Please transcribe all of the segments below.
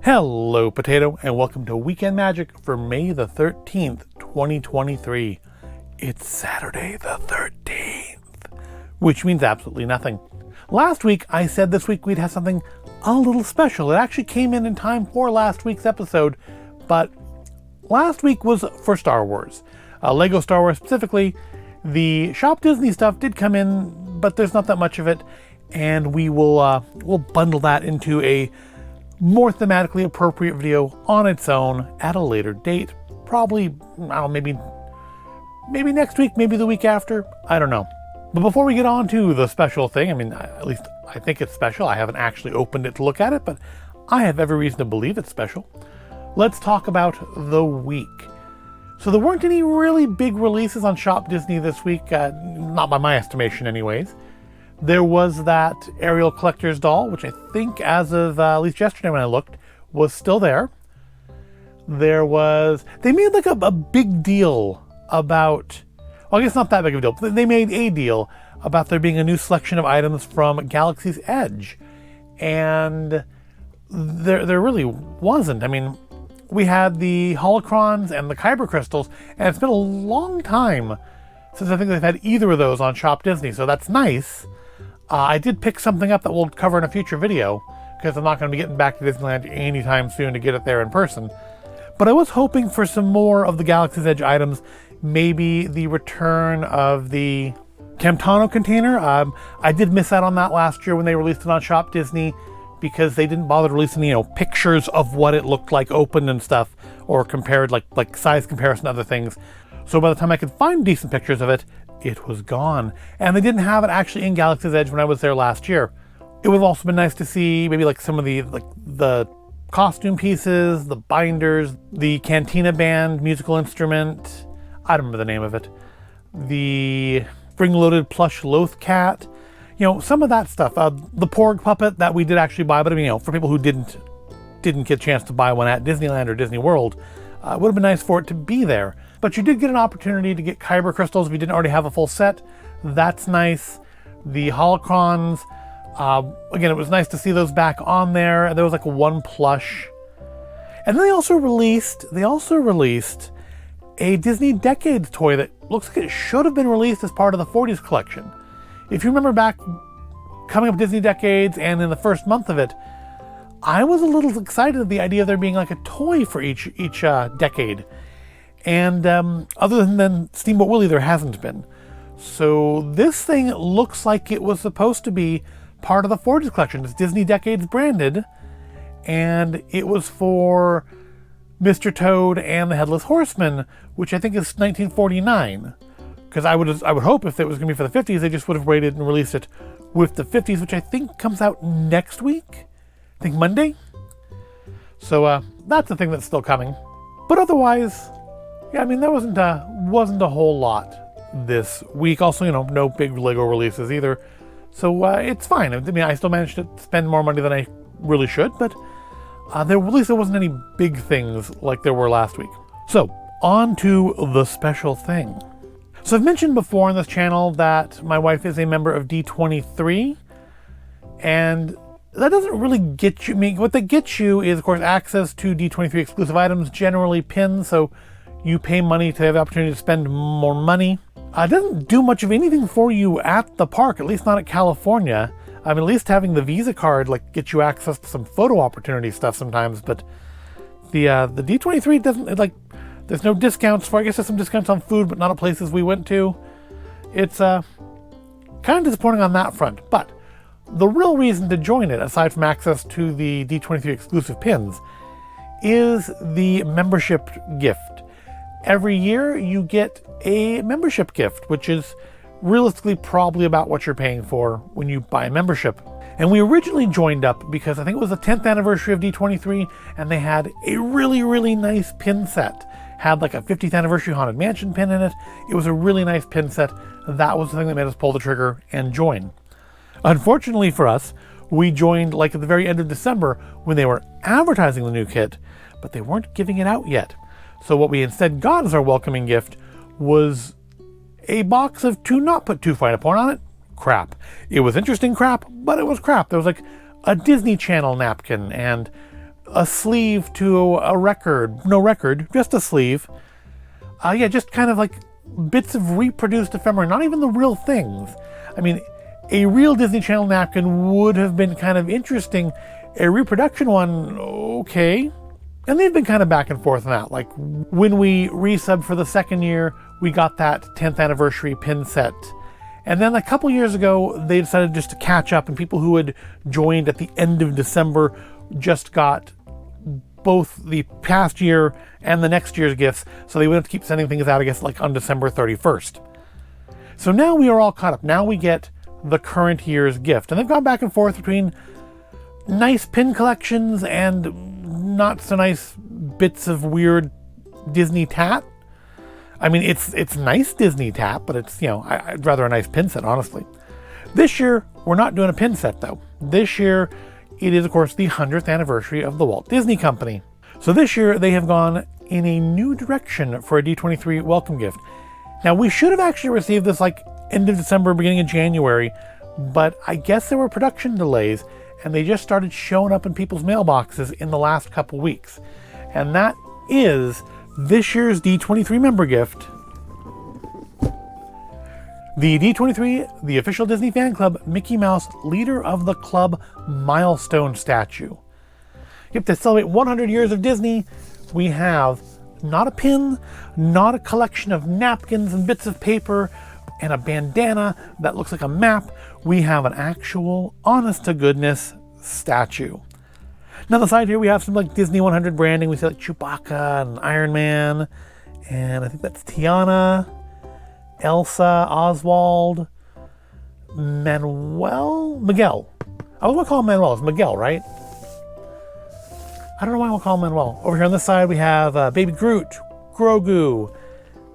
Hello, Potato, and welcome to Weekend Magic for May the 13th, 2023. It's Saturday the 13th, which means absolutely nothing. Last week, I said this week we'd have something a little special. It actually came in time for last week's episode, but last week was for Star Wars. Lego Star Wars specifically. The Shop Disney stuff did come in, but there's not that much of it, and we'll bundle that into a more thematically appropriate video on its own at a later date. Probably, I don't know, maybe next week, maybe the week after, I don't know. But before we get on to the special thing, at least I think it's special. I haven't actually opened it to look at it, but I have every reason to believe it's special. Let's talk about the week. So there weren't any really big releases on Shop Disney this week, not by my estimation anyways. There was that Ariel Collector's doll, which I think as of at least yesterday when I looked, was still there. They made like a big deal about, well, I guess not that big of a deal, but they made a deal about there being a new selection of items from Galaxy's Edge. And there really wasn't. We had the holocrons and the kyber crystals, and it's been a long time since I think they've had either of those on Shop Disney, so that's nice. I did pick something up that we'll cover in a future video, because I'm not going to be getting back to Disneyland anytime soon to get it there in person. But I was hoping for some more of the Galaxy's Edge items, maybe the return of the Camtano container. I did miss out on that last year when they released it on Shop Disney, because they didn't bother releasing, pictures of what it looked like open and stuff, or compared, like size comparison to other things. So by the time I could find decent pictures of it, it was gone. And they didn't have it actually in Galaxy's Edge when I was there last year. It would have also been nice to see maybe like some of the costume pieces, the binders, the Cantina Band musical instrument. I don't remember the name of it. The spring-loaded plush Loth cat. Some of that stuff. The Porg puppet that we did actually buy, but for people who didn't get a chance to buy one at Disneyland or Disney World, it would have been nice for it to be there. But you did get an opportunity to get kyber crystals if you didn't already have a full set. That's nice. The holocrons, again, it was nice to see those back on there. There was like one plush. And then they also released a Disney Decades toy that looks like it should have been released as part of the 40s collection. If you remember back coming up Disney Decades and in the first month of it, I was a little excited at the idea of there being like a toy for each decade. And other than Steamboat Willie, there hasn't been. So this thing looks like it was supposed to be part of the 40s collection. It's Disney Decades branded, and it was for Mr. Toad and the Headless Horseman, which I think is 1949. Because I would hope if it was going to be for the 50s, they just would have waited and released it with the 50s, which I think comes out next week. I think Monday. So that's the thing that's still coming. But otherwise, yeah, there wasn't a whole lot this week. Also, no big Lego releases either. So it's fine. I still managed to spend more money than I really should, but at least there wasn't any big things like there were last week. So, on to the special thing. So I've mentioned before on this channel that my wife is a member of D23, and that doesn't really get you, what that gets you is, of course, access to D23 exclusive items, generally pins, so you pay money to have the opportunity to spend more money. It doesn't do much of anything for you at the park, at least not at California. At least having the Visa card gets you access to some photo opportunity stuff sometimes, but the D23 doesn't, there's no discounts for, I guess there's some discounts on food, but not at places we went to. It's kind of disappointing on that front, but the real reason to join it, aside from access to the D23 exclusive pins, is the membership gift. Every year you get a membership gift, which is realistically probably about what you're paying for when you buy a membership. And we originally joined up because I think it was the 10th anniversary of D23, and they had a really, really nice pin set. Had like a 50th anniversary Haunted Mansion pin in it. It was a really nice pin set. That was the thing that made us pull the trigger and join. Unfortunately for us, we joined at the very end of December when they were advertising the new kit, but they weren't giving it out yet. So what we instead got as our welcoming gift was a box of, to not put too fine a point on it, crap. It was interesting crap, but it was crap. There was a Disney Channel napkin and a sleeve to a record. No record, just a sleeve. Yeah, just kind of like bits of reproduced ephemera, not even the real things. I mean, a real Disney Channel napkin would have been kind of interesting. A reproduction one, okay. And they've been kind of back and forth on that. Like when we resubbed for the second year, we got that 10th anniversary pin set. And then a couple years ago, they decided just to catch up, and people who had joined at the end of December just got both the past year and the next year's gifts, so they wouldn't have to keep sending things out, I guess, like on December 31st. So now we are all caught up. Now we get the current year's gift. And they've gone back and forth between nice pin collections and not so nice bits of weird Disney tat. I mean, it's nice Disney tat, but it's, I'd rather a nice pin set, honestly. This year, we're not doing a pin set, though. This year, it is, of course, the 100th anniversary of the Walt Disney Company. So this year, they have gone in a new direction for a D23 welcome gift. Now, we should have actually received this like end of December, beginning of January, but I guess there were production delays, and they just started showing up in people's mailboxes in the last couple weeks. And that is this year's D23 member gift. The D23, the official Disney fan club, Mickey Mouse Leader of the Club milestone statue. Yep, to celebrate 100 years of Disney, we have not a pin, not a collection of napkins and bits of paper, and a bandana that looks like a map. We have an actual, honest-to-goodness statue. Now, on the side here, we have some like Disney 100 branding. We see like Chewbacca and Iron Man, and I think that's Tiana, Elsa, Oswald, Miguel. I was going to call him Manuel. It's Miguel, right? I don't know why I want to call him Manuel. Over here on this side, we have Baby Groot, Grogu,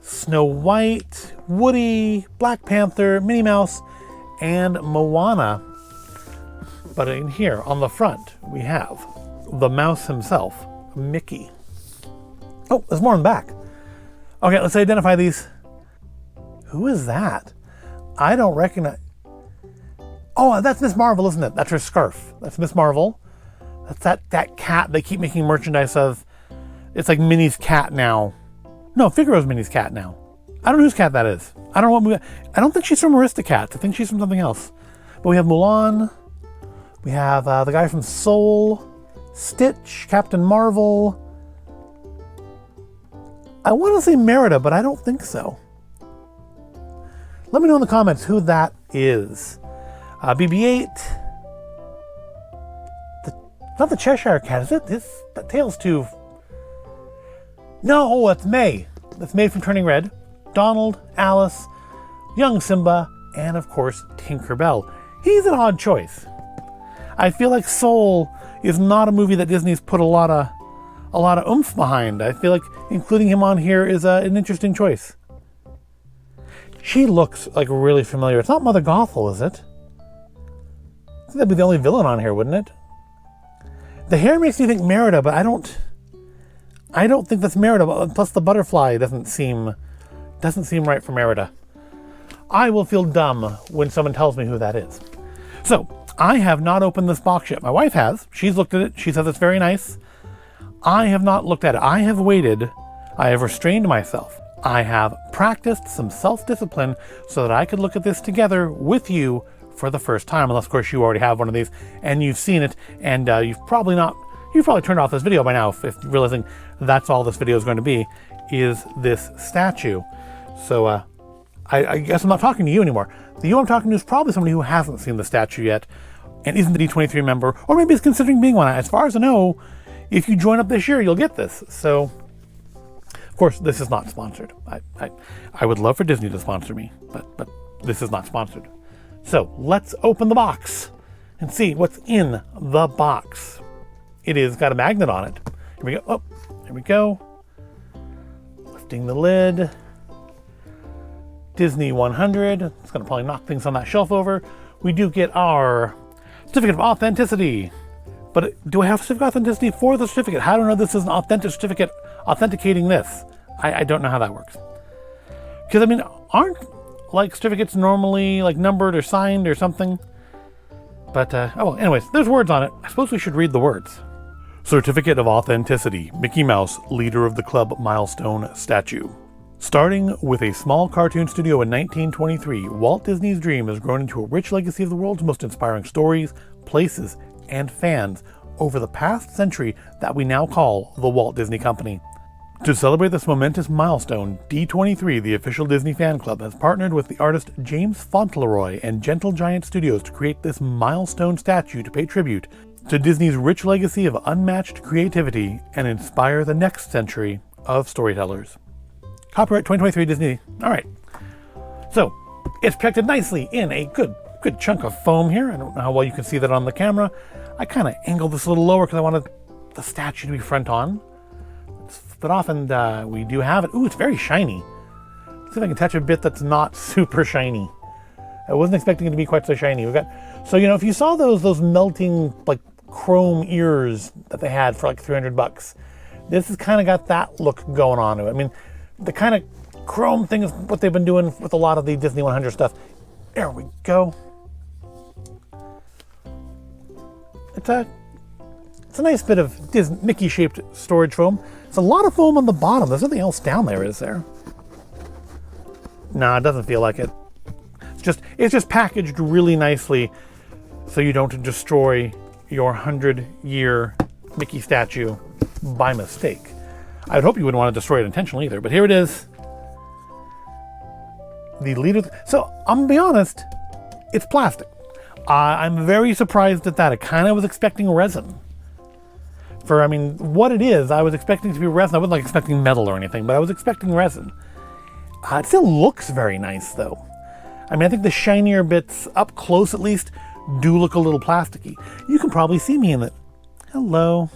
Snow White, Woody, Black Panther, Minnie Mouse, and Moana. But in here, on the front, we have the mouse himself, Mickey. Oh, there's more in the back. Okay, let's identify these. Who is that? I don't recognize. Oh, that's Miss Marvel, isn't it? That's her scarf. That's Miss Marvel. That's that cat they keep making merchandise of. It's like Minnie's cat now. No, Figaro's Minnie's cat now. I don't know whose cat that is. I don't know I don't think she's from Aristocats. I think she's from something else. But we have Mulan. We have the guy from Soul, Stitch, Captain Marvel. I want to say Merida, but I don't think so. Let me know in the comments who that is. BB-8. Not the Cheshire Cat, is it? That tail's too... No, it's May. That's May from Turning Red. Donald, Alice, young Simba, and of course, Tinkerbell. He's an odd choice. I feel like Soul is not a movie that Disney's put a lot of oomph behind. I feel like including him on here is an interesting choice. She looks like really familiar. It's not Mother Gothel, is it? I think that'd be the only villain on here, wouldn't it? The hair makes me think Merida, but I don't think that's Merida. Plus the butterfly doesn't seem right for Merida. I will feel dumb when someone tells me who that is. So, I have not opened this box yet. My wife has. She's looked at it. She says it's very nice. I have not looked at it. I have waited. I have restrained myself. I have practiced some self-discipline so that I could look at this together with you for the first time. Unless, of course, you already have one of these and you've seen it, and you've probably turned off this video by now if realizing that's all this video is going to be, is this statue. So I guess I'm not talking to you anymore. The you I'm talking to is probably somebody who hasn't seen the statue yet and isn't the D23 member, or maybe is considering being one. As far as I know, if you join up this year, you'll get this. So, of course, this is not sponsored. I would love for Disney to sponsor me, but this is not sponsored. So let's open the box and see what's in the box. It is got a magnet on it. Here we go. Oh, here we go. Lifting the lid. Disney 100. It's going to probably knock things on that shelf over. We do get our certificate of authenticity. But do I have certificate of authenticity for the certificate? How do I know this is an authentic certificate authenticating this? I don't know how that works. Because, I mean, aren't like certificates normally like numbered or signed or something? But, oh well, anyways, there's words on it. I suppose we should read the words. Certificate of Authenticity, Mickey Mouse, leader of the club milestone statue. Starting with a small cartoon studio in 1923, Walt Disney's dream has grown into a rich legacy of the world's most inspiring stories, places, and fans over the past century that we now call the Walt Disney Company. To celebrate this momentous milestone, D23, the official Disney fan club, has partnered with the artist James Fauntleroy and Gentle Giant Studios to create this milestone statue to pay tribute to Disney's rich legacy of unmatched creativity and inspire the next century of storytellers. Copyright 2023 Disney. All right. So, it's protected nicely in a good chunk of foam here. I don't know how well you can see that on the camera. I kind of angled this a little lower because I wanted the statue to be front on. Let's flip it off, and we do have it. Ooh, it's very shiny. Let's see if I can touch a bit that's not super shiny. I wasn't expecting it to be quite so shiny. So, if you saw those melting, like, chrome ears that they had for like $300, this has kind of got that look going on to it. I mean, the kind of chrome thing is what they've been doing with a lot of the Disney 100 stuff. There we go. It's a nice bit of Mickey-shaped storage foam. It's a lot of foam on the bottom. There's nothing else down there, is there? No, it doesn't feel like it. It's just packaged really nicely so you don't destroy your 100-year Mickey statue by mistake. I would hope you wouldn't want to destroy it intentionally either, but here it is. The leader. So, I'm going to be honest, it's plastic. I'm very surprised at that. I kind of was expecting resin. What it is, I was expecting it to be resin. I wasn't expecting metal or anything, but I was expecting resin. It still looks very nice, though. I think the shinier bits, up close at least, do look a little plasticky. You can probably see me in it. Hello.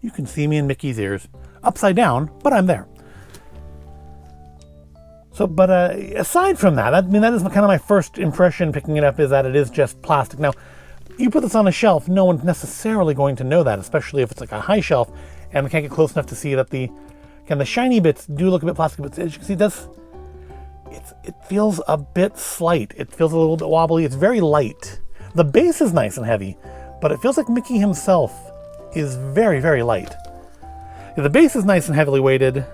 You can see me in Mickey's ears. Upside down, but I'm there. So, but aside from that, that is kind of my first impression picking it up, is that it is just plastic. Now, you put this on a shelf, no one's necessarily going to know that, especially if it's like a high shelf and we can't get close enough to see that the shiny bits do look a bit plastic, but as you can see, it feels a bit slight. It feels a little bit wobbly. It's very light. The base is nice and heavy, but it feels like Mickey himself is very, very light. The base is nice and heavily weighted. It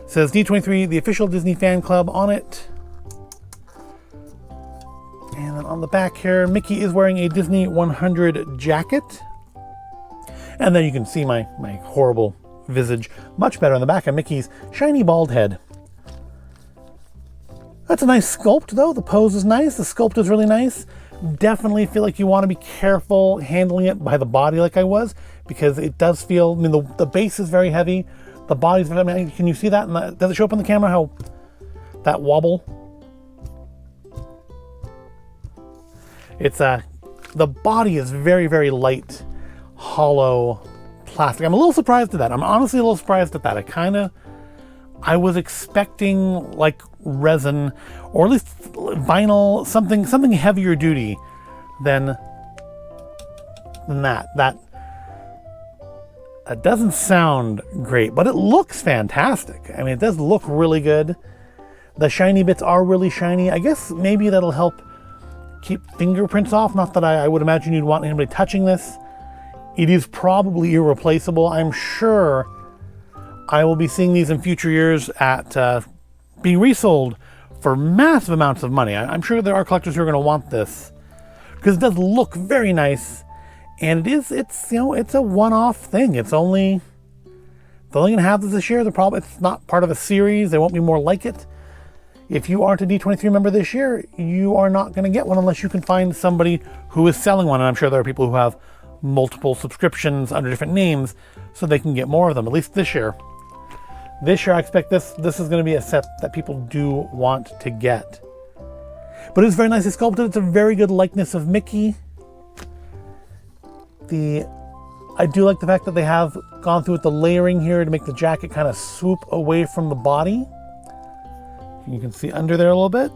says D23, the official Disney fan club on it. And then on the back here, Mickey is wearing a Disney 100 jacket. And then you can see my horrible visage much better on the back of Mickey's shiny bald head. That's a nice sculpt, though. The pose is nice. The sculpt is really nice. Definitely feel like you want to be careful handling it by the body like I was, because it does feel, the base is very heavy. The body's very, can you see that? Does it show up on the camera how that wobble? It's the body is very, very light, hollow plastic. I'm a little surprised at that. I'm honestly a little surprised at that. I was expecting like resin, or at least vinyl, something heavier duty than that. That doesn't sound great, but it looks fantastic. It does look really good. The shiny bits are really shiny. I guess maybe that'll help keep fingerprints off. Not that I would imagine you'd want anybody touching this. It is probably irreplaceable. I'm sure I will be seeing these in future years at being resold for massive amounts of money. I'm sure there are collectors who are going to want this because it does look very nice, and it's a one-off thing. It's only going to have this year. It's not part of a series. There won't be more like it. If you aren't a D23 member this year, you are not going to get one unless you can find somebody who is selling one. And I'm sure there are people who have multiple subscriptions under different names so they can get more of them, at least this year. This year, I expect this is going to be a set that people do want to get. But it's very nicely sculpted. It's a very good likeness of Mickey. I do like the fact that they have gone through with the layering here to make the jacket kind of swoop away from the body. You can see under there a little bit.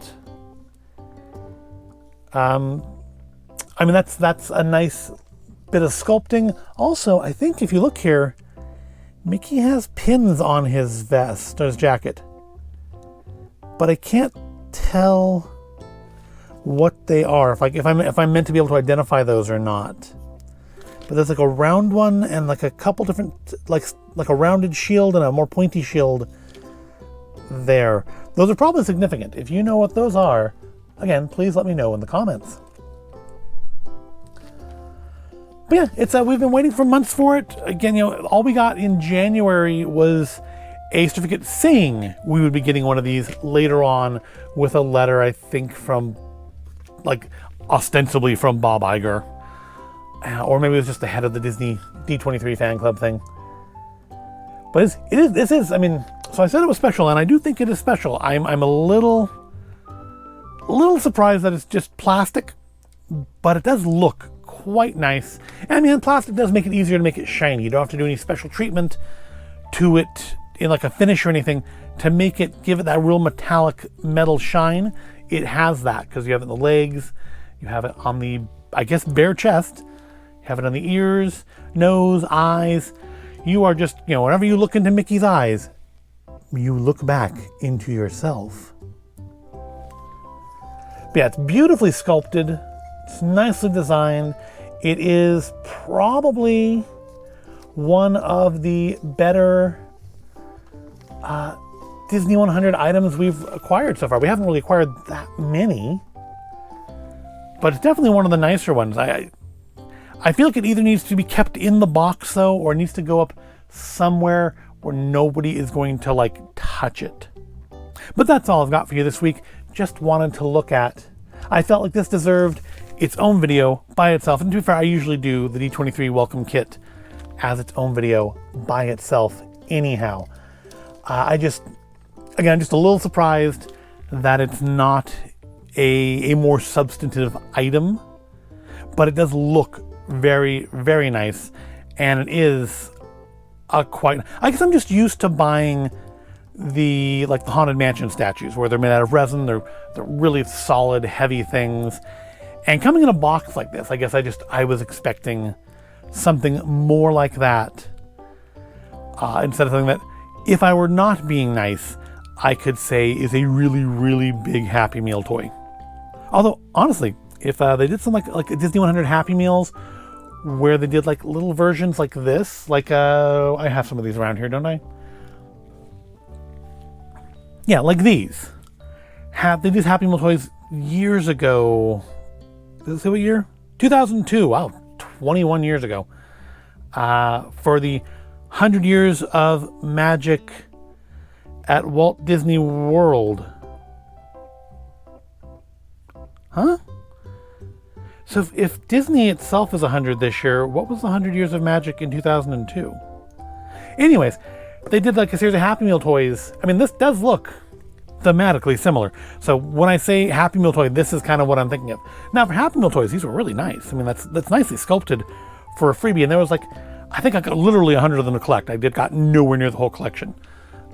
That's a nice bit of sculpting. Also, I think if you look here, Mickey has pins on his vest or his jacket, but I can't tell what they are. If I'm meant to be able to identify those or not. but there's like a round one and like a couple different, like a rounded shield and a more pointy shield there. Those are probably significant. If you know what those are, again, please let me know in the comments. But yeah, it's we've been waiting for months for it. Again, all we got in January was a certificate saying we would be getting one of these later on with a letter, I think, from, like, ostensibly from Bob Iger. Or maybe it was just the head of the Disney D23 fan club thing. But this is, I mean, so I said it was special, and I do think it is special. I'm a little surprised that it's just plastic, but it does look quite nice. And I mean, plastic does make it easier to make it shiny. You don't have to do any special treatment to it in like a finish or anything to make it, give it that real metallic metal shine. It has that because you have it in the legs, you have it on the, I guess, bare chest, you have it on the ears, nose, eyes. You are just, whenever you look into Mickey's eyes, you look back into yourself. But yeah, it's beautifully sculpted. It's nicely designed. It is probably one of the better Disney 100 items we've acquired so far. We haven't really acquired that many, but it's definitely one of the nicer ones. I feel like it either needs to be kept in the box though, or it needs to go up somewhere where nobody is going to like touch it. But that's all I've got for you this week. Just wanted to look at. I felt like this deserved its own video by itself. And to be fair, I usually do the D23 welcome kit as its own video by itself anyhow. Again, just a little surprised that it's not a more substantive item, but it does look very, very nice. And it is I guess I'm just used to buying the Haunted Mansion statues where they're made out of resin. They're really solid, heavy things. And coming in a box like this, I guess I was expecting something more like that instead of something that, if I were not being nice, I could say is a really, really big Happy Meal toy. Although, honestly, if they did some like a Disney 100 Happy Meals where they did like little versions like this, like I have some of these around here, don't I? Yeah, like these. They did Happy Meal toys years ago. Does it say what year? 2002. Wow, 21 years ago. For the 100 Years of Magic at Walt Disney World. Huh? So if Disney itself is 100 this year, what was the 100 Years of Magic in 2002? Anyways, they did like a series of Happy Meal toys. I mean, this does look thematically similar. So when I say Happy Meal toy, this is kind of what I'm thinking of. Now for Happy Meal toys, these were really nice. I mean, that's nicely sculpted for a freebie. And there was I think I got literally 100 of them to collect. I got nowhere near the whole collection.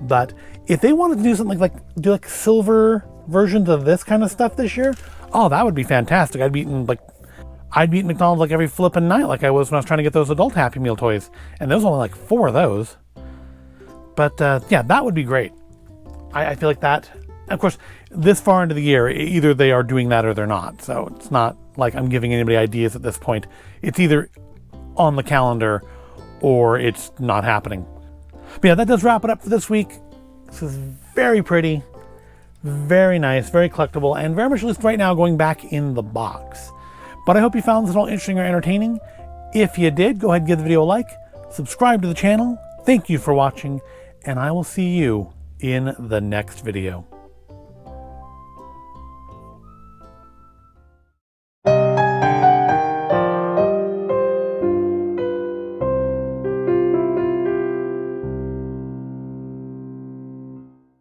But if they wanted to do something do silver versions of this kind of stuff this year, oh, that would be fantastic. I'd be eating McDonald's like every flipping night like I was when I was trying to get those adult Happy Meal toys. And there was only like 4 of those. But yeah, that would be great. I feel like that. Of course, this far into the year, either they are doing that or they're not. So it's not like I'm giving anybody ideas at this point. It's either on the calendar or it's not happening. But yeah, that does wrap it up for this week. This is very pretty, very nice, very collectible, and very much at least right now going back in the box. But I hope you found this all interesting or entertaining. If you did, go ahead and give the video a like, subscribe to the channel. Thank you for watching, and I will see you in the next video.